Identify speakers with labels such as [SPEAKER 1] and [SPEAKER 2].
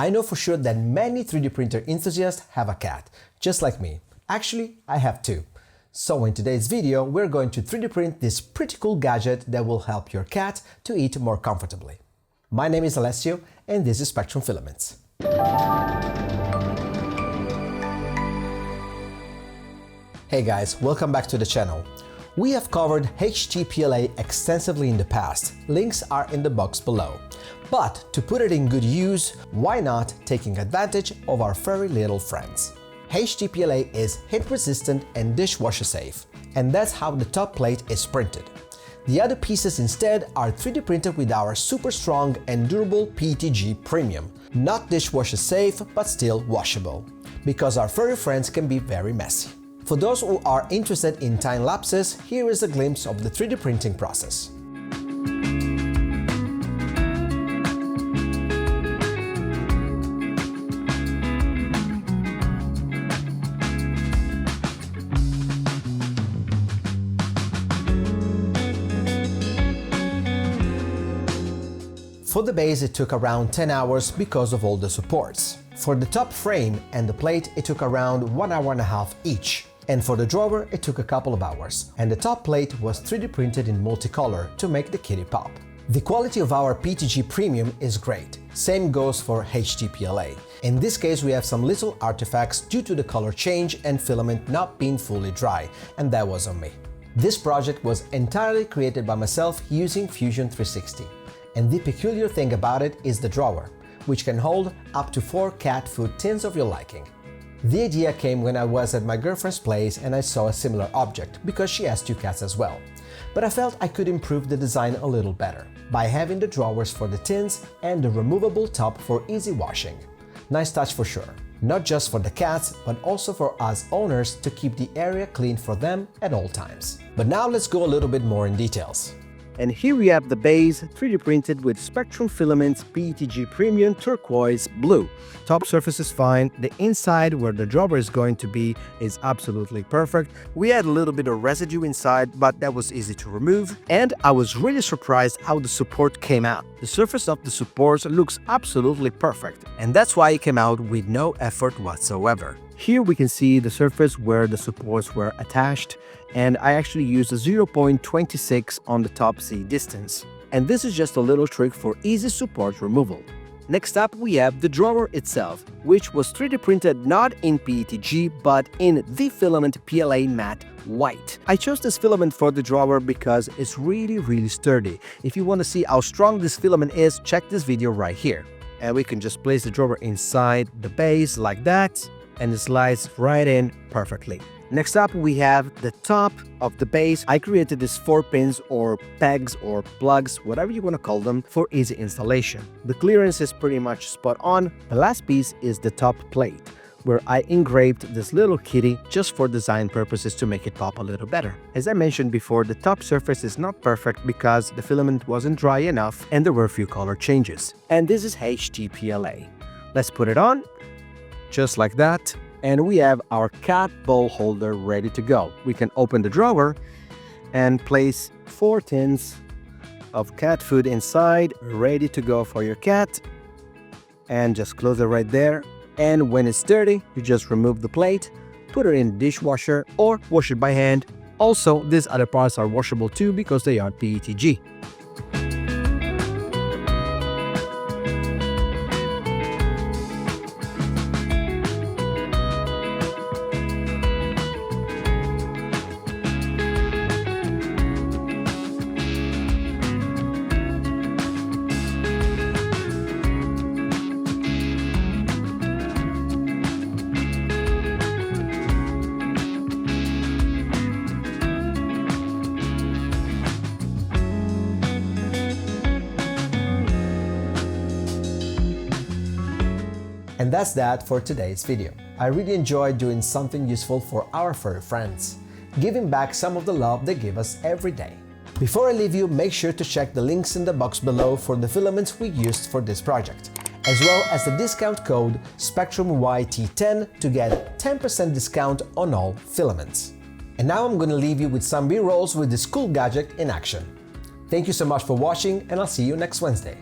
[SPEAKER 1] I know for sure that many 3D printer enthusiasts have a cat, just like me. Actually, I have two. So in today's video, we're going to 3D print this pretty cool gadget that will help your cat to eat more comfortably. My name is Alessio, and this is Spectrum Filaments. Hey guys, welcome back to the channel. We have covered PLA extensively in the past, links are in the box below. But to put it in good use, why not taking advantage of our furry little friends? PLA is heat resistant and dishwasher safe, and that's how the top plate is printed. The other pieces instead are 3D printed with our super strong and durable PETG Premium, not dishwasher safe but still washable, because our furry friends can be very messy. For those who are interested in time lapses, here is a glimpse of the 3D printing process. For the base it took around 10 hours because of all the supports. For the top frame and the plate it took around 1 hour and a half each. And for the drawer it took a couple of hours. And the top plate was 3D printed in multicolor to make the kitty pop. The quality of our PETG Premium is great. Same goes for PLA. In this case we have some little artifacts due to the color change and filament not being fully dry, and that was on me. This project was entirely created by myself using Fusion 360. And the peculiar thing about it is the drawer, which can hold up to 4 cat food tins of your liking. The idea came when I was at my girlfriend's place and I saw a similar object, because she has 2 cats as well. But I felt I could improve the design a little better, by having the drawers for the tins and the removable top for easy washing. Nice touch for sure. Not just for the cats, but also for us owners to keep the area clean for them at all times. But now let's go a little bit more in details. And here we have the base 3D printed with Spectrum Filaments PETG Premium Turquoise Blue. Top surface is fine, the inside where the drawer is going to be is absolutely perfect. We had a little bit of residue inside, but that was easy to remove. And I was really surprised how the support came out. The surface of the supports looks absolutely perfect, and that's why it came out with no effort whatsoever. Here we can see the surface where the supports were attached, and I actually used a 0.26 on the top Z distance. And this is just a little trick for easy support removal. Next up we have the drawer itself, which was 3D printed not in PETG but in the Filament PLA Matte White. I chose this filament for the drawer because it's really sturdy. If you want to see how strong this filament is, check this video right here. And we can just place the drawer inside the base like that, and it slides right in perfectly. Next up we have the top of the base. I created these 4 pins or pegs or plugs, whatever you want to call them, for easy installation. The clearance is pretty much spot on. The last piece is the top plate, where I engraved this little kitty just for design purposes to make it pop a little better. As I mentioned before, the top surface is not perfect because the filament wasn't dry enough and there were a few color changes. And this is PLA. Let's put it on, just like that. And we have our cat bowl holder ready to go. We can open the drawer and place 4 tins of cat food inside, ready to go for your cat. And just close it right there. And when it's dirty, you just remove the plate, put it in the dishwasher or wash it by hand. Also, these other parts are washable too because they are PETG. And that's that for today's video. I really enjoyed doing something useful for our furry friends, giving back some of the love they give us every day. Before I leave you, make sure to check the links in the box below for the filaments we used for this project, as well as the discount code SPECTRUMYT10 to get 10% discount on all filaments. And now I'm gonna leave you with some B-rolls with this cool gadget in action. Thank you so much for watching, and I'll see you next Wednesday.